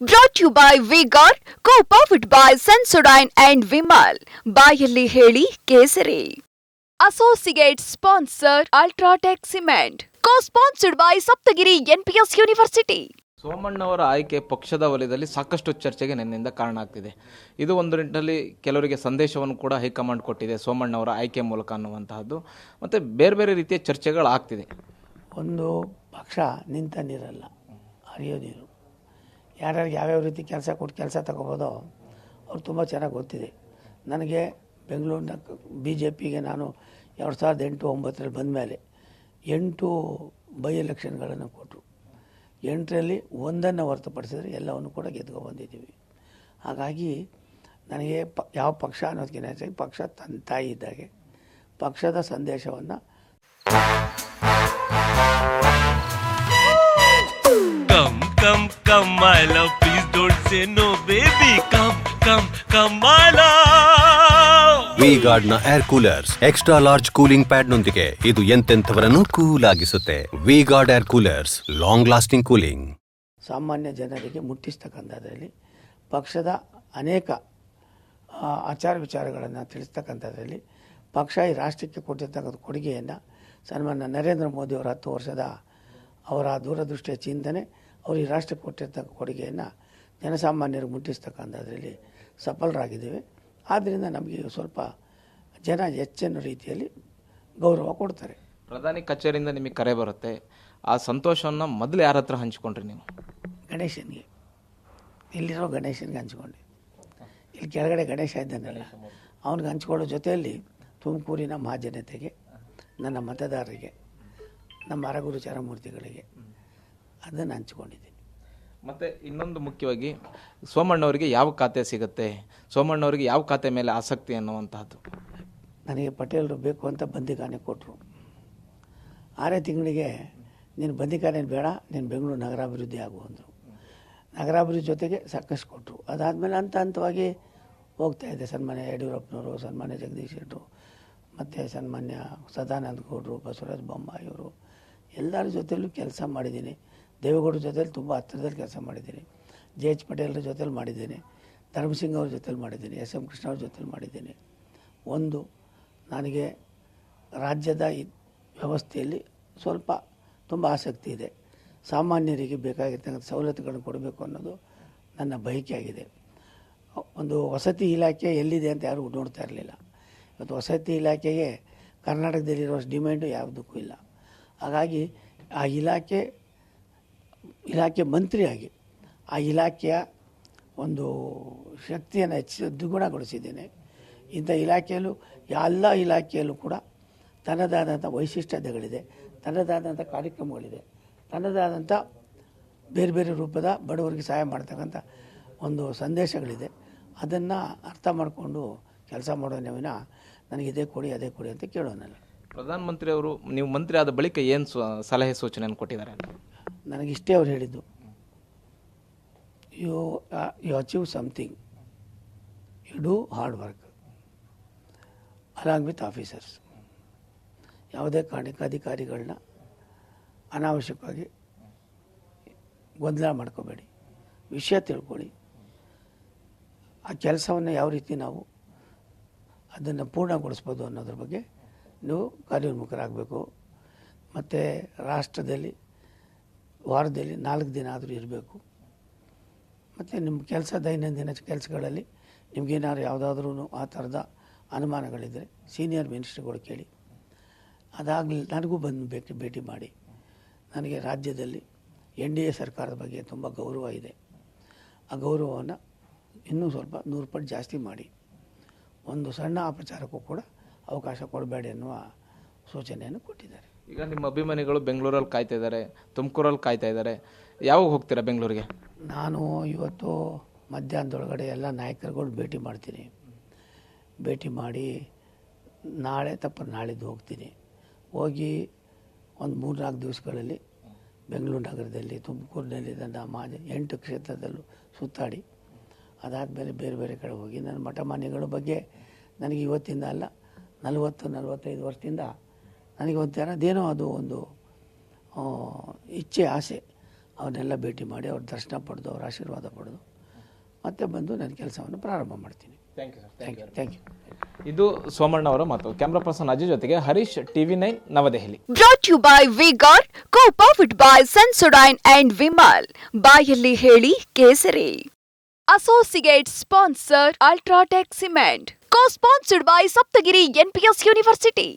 Brought to you by V-Guard, co-powered by Sensodyne and Vimal. ಬಾಯಲ್ಲಿ ಹೇಳಿ ಕೇಸರಿ. Associate sponsor Ultratech Cement. Co-sponsored by Saptagiri NPS University. ಸೋಮಣ್ಣವರ ಆಯ್ಕೆ ಪಕ್ಷದ ವಲಯದಲ್ಲಿ ಸಾಕಷ್ಟು ಚರ್ಚೆಗೆ ನಿನ್ನಿಂದ ಕಾರಣ ಆಗ್ತಿದೆ. ಇದು ಒಂದು ನಿಟ್ಟಿನಲ್ಲಿ ಕೆಲವರಿಗೆ ಸಂದೇಶವನ್ನು ಕೂಡ ಹೈಕಮಾಂಡ್ ಕೊಟ್ಟಿದೆ ಸೋಮಣ್ಣವರ ಆಯ್ಕೆ ಮೂಲಕ ಅನ್ನುವಂತಹದ್ದು. ಮತ್ತು ಬೇರೆ ಬೇರೆ ರೀತಿಯ ಚರ್ಚೆಗಳು ಆಗ್ತಿದೆ. ಒಂದು ಪಕ್ಷ ನಿಂತ ನೀರಲ್ಲ, ಹರಿಯೋ ನೀರು. ಯಾರ್ಯಾರಿಗೆ ಯಾವ್ಯಾವ ರೀತಿ ಕೆಲಸ ಕೊಟ್ಟು ಕೆಲಸ ತಗೋಬೋದೋ ಅವ್ರು ತುಂಬ ಚೆನ್ನಾಗಿ ಗೊತ್ತಿದೆ. ನನಗೆ ಬೆಂಗಳೂರಿನ BJPಗೆ ನಾನು 2008-09 ಬಂದ ಮೇಲೆ 8 ಬೈ ಎಲೆಕ್ಷನ್ಗಳನ್ನು ಕೊಟ್ಟರು. 8ರಲ್ಲಿ ಒಂದನ್ನು ಹೊರತುಪಡಿಸಿದ್ರೆ ಎಲ್ಲವನ್ನು ಕೂಡ ಗೆದ್ದುಕೊಂಡು ಹಾಗಾಗಿ ನನಗೆ ಯಾವ ಪಕ್ಷ ಅನ್ನೋದಕ್ಕಿಂತ ಹೆಚ್ಚಾಗಿ ಪಕ್ಷ ತನ್ನ ತಾಯಿ ಇದ್ದಾಗೆ ಪಕ್ಷದ ಸಂದೇಶವನ್ನು Come my love, please don't say no baby. Come my love. V-Guard ನ air coolers extra large cooling pad ನೊಂದಿಗೆ ಇದು ಎಂತೆಂಥವರನ್ನು ಕೂಲ್ ಆಗಿಸುತ್ತೆ. V-Guard air coolers, long lasting cooling. ಸಾಮಾನ್ಯ ಜನರಿಗೆ ಮುಟ್ಟಿಸ್ತಕ್ಕಂಥದ್ರಲ್ಲಿ ಪಕ್ಷದ ಅನೇಕ ಆಚಾರ ವಿಚಾರಗಳನ್ನು ತಿಳಿಸ್ತಕ್ಕಂಥದ್ರಲ್ಲಿ ಪಕ್ಷ ಈ ರಾಷ್ಟ್ರಕ್ಕೆ ಕೊಟ್ಟಿರ್ತಕ್ಕಂಥ ಕೊಡುಗೆಯನ್ನು ಸನ್ಮಾನ್ಯ ನರೇಂದ್ರ ಮೋದಿಯವರ 10 ವರ್ಷದ ಅವರ ದೂರದೃಷ್ಟಿಯ ಚಿಂತನೆ, ಅವರು ಈ ರಾಷ್ಟ್ರಕ್ಕೆ ಕೊಟ್ಟಿರ್ತಕ್ಕ ಕೊಡುಗೆಯನ್ನು ಜನಸಾಮಾನ್ಯರಿಗೆ ಮುಟ್ಟಿಸ್ತಕ್ಕಂಥದ್ರಲ್ಲಿ ಸಫಲರಾಗಿದ್ದೇವೆ. ಆದ್ದರಿಂದ ನಮಗೆ ಸ್ವಲ್ಪ ಜನ ಹೆಚ್ಚಿನ ರೀತಿಯಲ್ಲಿ ಗೌರವ ಕೊಡ್ತಾರೆ. ಪ್ರಧಾನಿ ಕಚೇರಿಯಿಂದ ನಿಮಗೆ ಕರೆ ಬರುತ್ತೆ, ಆ ಸಂತೋಷವನ್ನು ಮೊದಲು ಯಾರ ಹತ್ರ ಹಂಚ್ಕೊಂಡ್ರಿ ನೀವು? ಗಣೇಶನಿಗೆ, ಇಲ್ಲಿರೋ ಗಣೇಶನಿಗೆ ಹಂಚ್ಕೊಂಡೆ. ಇಲ್ಲಿ ಕೆಳಗಡೆ ಗಣೇಶ ಇದ್ದಾನಲ್ಲ, ಅವನಿಗೆ ಹಂಚ್ಕೊಳ್ಳೋ ಜೊತೆಯಲ್ಲಿ ತುಮಕೂರಿನ ಮಹಾಜನತೆಗೆ, ನನ್ನ ಮತದಾರರಿಗೆ, ನಮ್ಮ ಅರಗುರು ಚರಮೂರ್ತಿಗಳಿಗೆ ಅದನ್ನು ಹಂಚ್ಕೊಂಡಿದ್ದೀನಿ. ಮತ್ತು ಇನ್ನೊಂದು ಮುಖ್ಯವಾಗಿ ಸೋಮಣ್ಣವರಿಗೆ ಯಾವ ಖಾತೆ ಸಿಗುತ್ತೆ, ಸೋಮಣ್ಣವರಿಗೆ ಯಾವ ಖಾತೆ ಮೇಲೆ ಆಸಕ್ತಿ ಅನ್ನುವಂತಹದ್ದು. ನನಗೆ ಪಟೇಲರು ಬೇಕು ಅಂತ ಬಂದಿಖಾನೆ ಕೊಟ್ಟರು. 6 ತಿಂಗಳಿಗೆ ನೀನು ಬಂದಿಖಾನೇನು ಬೇಡ, ನೀನು ಬೆಂಗಳೂರು ನಗರಾಭಿವೃದ್ಧಿ ಆಗು ಅಂದರು. ನಗರಾಭಿವೃದ್ಧಿ ಜೊತೆಗೆ ಸಾಕಷ್ಟು ಕೊಟ್ಟರು. ಅದಾದಮೇಲೆ ಹಂತವಾಗಿ ಹೋಗ್ತಾಯಿದ್ದೆ. ಸನ್ಮಾನ್ಯ ಯಡಿಯೂರಪ್ಪನವರು, ಸನ್ಮಾನ್ಯ ಜಗದೀಶ್ ಶೆಟ್ಟರು, ಮತ್ತು ಸನ್ಮಾನ್ಯ ಸದಾನಂದ ಗೌಡರು, ಬಸವರಾಜ ಬೊಮ್ಮಾಯಿಯವರು ಎಲ್ಲರ ಜೊತೆಯಲ್ಲೂ ಕೆಲಸ ಮಾಡಿದ್ದೀನಿ. ದೇವೇಗೌಡರ ಜೊತೆಲಿ ತುಂಬ ಹತ್ತಿರದಲ್ಲಿ ಕೆಲಸ ಮಾಡಿದ್ದೀನಿ. JH ಪಟೇಲರ ಜೊತೆಲಿ ಮಾಡಿದ್ದೀನಿ. ಧರ್ಮಸಿಂಗ್ ಅವ್ರ ಜೊತೆಲಿ ಮಾಡಿದ್ದೀನಿ. SM ಕೃಷ್ಣ ಅವ್ರ ಜೊತೆಲಿ ಮಾಡಿದ್ದೀನಿ. ಒಂದು ನನಗೆ ರಾಜ್ಯದ ವ್ಯವಸ್ಥೆಯಲ್ಲಿ ಸ್ವಲ್ಪ ತುಂಬ ಆಸಕ್ತಿ ಇದೆ. ಸಾಮಾನ್ಯರಿಗೆ ಬೇಕಾಗಿರ್ತಕ್ಕಂಥ ಸವಲತ್ತುಗಳನ್ನು ಕೊಡಬೇಕು ಅನ್ನೋದು ನನ್ನ ಬಯಕೆ ಆಗಿದೆ. ಒಂದು ವಸತಿ ಇಲಾಖೆ ಎಲ್ಲಿದೆ ಅಂತ ಯಾರೂ ನೋಡ್ತಾ ಇರಲಿಲ್ಲ. ಇವತ್ತು ವಸತಿ ಇಲಾಖೆಗೆ ಕರ್ನಾಟಕದಲ್ಲಿರೋ ಡಿಮ್ಯಾಂಡು ಯಾವುದಕ್ಕೂ ಇಲ್ಲ. ಹಾಗಾಗಿ ಆ ಇಲಾಖೆ ಮಂತ್ರಿಯಾಗಿ ಆ ಇಲಾಖೆಯ ಒಂದು ಶಕ್ತಿಯನ್ನು ದ್ವಿಗುಣಗೊಳಿಸಿದ್ದೇನೆ. ಇಂಥ ಇಲಾಖೆಯಲ್ಲೂ ಎಲ್ಲ ಇಲಾಖೆಯಲ್ಲೂ ಕೂಡ ತನ್ನದಾದಂಥ ವೈಶಿಷ್ಟ್ಯತೆಗಳಿದೆ, ತನ್ನದಾದಂಥ ಕಾರ್ಯಕ್ರಮಗಳಿದೆ, ತನ್ನದಾದಂಥ ಬೇರೆ ಬೇರೆ ರೂಪದ ಬಡವರಿಗೆ ಸಹಾಯ ಮಾಡ್ತಕ್ಕಂಥ ಒಂದು ಸಂದೇಶಗಳಿದೆ. ಅದನ್ನು ಅರ್ಥ ಮಾಡಿಕೊಂಡು ಕೆಲಸ ಮಾಡೋನೇ ವಿನ ನನಗೆ ಇದೇ ಕೊಡಿ ಅದೇ ಕೊಡಿ ಅಂತ ಕೇಳೋನಲ್ಲ. ಪ್ರಧಾನಮಂತ್ರಿಯವರು ನೀವು ಮಂತ್ರಿ ಆದ ಬಳಿಕ ಏನು ಸಲಹೆ ಸೂಚನೆಯನ್ನು ಕೊಟ್ಟಿದ್ದಾರೆ? ನನಗಿಷ್ಟೇ ಅವ್ರು ಹೇಳಿದ್ದು, you achieve something, you do hard work along with officers. ಯಾವುದೇ ಕಾರಣಕ್ಕೆ ಅಧಿಕಾರಿಗಳನ್ನ ಅನಾವಶ್ಯಕವಾಗಿ ಗೊಂದಲ ಮಾಡ್ಕೋಬೇಡಿ, ವಿಷಯ ತಿಳ್ಕೊಳ್ಳಿ. ಆ ಕೆಲಸವನ್ನು ಯಾವ ರೀತಿ ನಾವು ಅದನ್ನು ಪೂರ್ಣಗೊಳಿಸ್ಬೋದು ಅನ್ನೋದ್ರ ಬಗ್ಗೆ ನೀವು ಕಾರ್ಯೋನ್ಮುಖರಾಗಬೇಕು. ಮತ್ತು ರಾಷ್ಟ್ರದಲ್ಲಿ ವಾರದಲ್ಲಿ 4 ದಿನ ಆದರೂ ಇರಬೇಕು. ಮತ್ತು ನಿಮ್ಮ ಕೆಲಸ ದೈನಂದಿನ ಕೆಲಸಗಳಲ್ಲಿ ನಿಮಗೇನಾದ್ರು ಯಾವುದಾದ್ರೂ ಆ ಥರದ ಅನುಮಾನಗಳಿದ್ದರೆ ಸೀನಿಯರ್ ಮಿನಿಸ್ಟ್ರುಗಳು ಕೇಳಿ. ಅದಾಗಲಿ ನನಗೂ ಬಂದು ಭೇಟಿ ಮಾಡಿ. ನನಗೆ ರಾಜ್ಯದಲ್ಲಿ NDA ಸರ್ಕಾರದ ಬಗ್ಗೆ ತುಂಬ ಗೌರವ ಇದೆ. ಆ ಗೌರವವನ್ನು ಇನ್ನೂ ಸ್ವಲ್ಪ 100 ಪಟ್ಟು ಜಾಸ್ತಿ ಮಾಡಿ. ಒಂದು ಸಣ್ಣ ಅಪಚಾರಕ್ಕೂ ಕೂಡ ಅವಕಾಶ ಕೊಡಬೇಡಿ ಅನ್ನುವ ಸೂಚನೆಯನ್ನು ಕೊಟ್ಟಿದ್ದಾರೆ. ಈಗ ನಿಮ್ಮ ಅಭಿಮಾನಿಗಳು ಬೆಂಗಳೂರಲ್ಲಿ ಕಾಯ್ತಾ ಇದ್ದಾರೆ, ತುಮಕೂರಲ್ಲಿ ಕಾಯ್ತಾ ಇದ್ದಾರೆ. ಯಾವಾಗ ಹೋಗ್ತೀರಾ ಬೆಂಗಳೂರಿಗೆ? ನಾನು ಇವತ್ತು ಮಧ್ಯಾಹ್ನದೊಳಗಡೆ ಎಲ್ಲ ನಾಯಕರುಗಳು ಭೇಟಿ ಮಾಡ್ತೀನಿ. ಭೇಟಿ ಮಾಡಿ ನಾಳೆ ನಾಳಿದ್ದು ಹೋಗ್ತೀನಿ. ಹೋಗಿ ಒಂದು 3-4 ದಿವಸಗಳಲ್ಲಿ ಬೆಂಗಳೂರು ನಗರದಲ್ಲಿ, ತುಮಕೂರಿನಲ್ಲಿ, ನನ್ನ 8 ಕ್ಷೇತ್ರದಲ್ಲೂ ಸುತ್ತಾಡಿ ಅದಾದಮೇಲೆ ಬೇರೆ ಬೇರೆ ಕಡೆ ಹೋಗಿ ನನ್ನ ಮಠಮಾನ್ಯಗಳ ಬಗ್ಗೆ ನನಗೆ ಇವತ್ತಿಂದ ಅಲ್ಲ 40-45 ವರ್ಷದಿಂದ ನನಗೆ ಒಂಥರದೇನೋ ಅದು ಒಂದು ಇಚ್ಛೆ, ಆಸೆ. ಅವನ್ನೆಲ್ಲ ಭೇಟಿ ಮಾಡಿ ಅವ್ರ ದರ್ಶನ ಪಡೆದು ಅವ್ರ ಆಶೀರ್ವಾದ ಪಡೆದು ಮತ್ತೆ ಬಂದು ನನ್ನ ಕೆಲಸವನ್ನು ಪ್ರಾರಂಭ ಮಾಡ್ತೀನಿ. Thank you. ಇದು ಸೋಮಣ್ಣ ಅವರ ಮಾತು. ಕ್ಯಾಮ್ರಾ ಪರ್ಸನ್ ಅಜಯ್ ಜೊತೆಗೆ Harish, TV9 New Delhi. Brought to you by V-Guard, co-powered by Sensodyne and Vimal. ಬಾಯಲ್ಲಿ ಹೇಳಿ ಕೇಸರಿ. Associate sponsor Ultratech Cement. Co-sponsored by Saptagiri NPS University.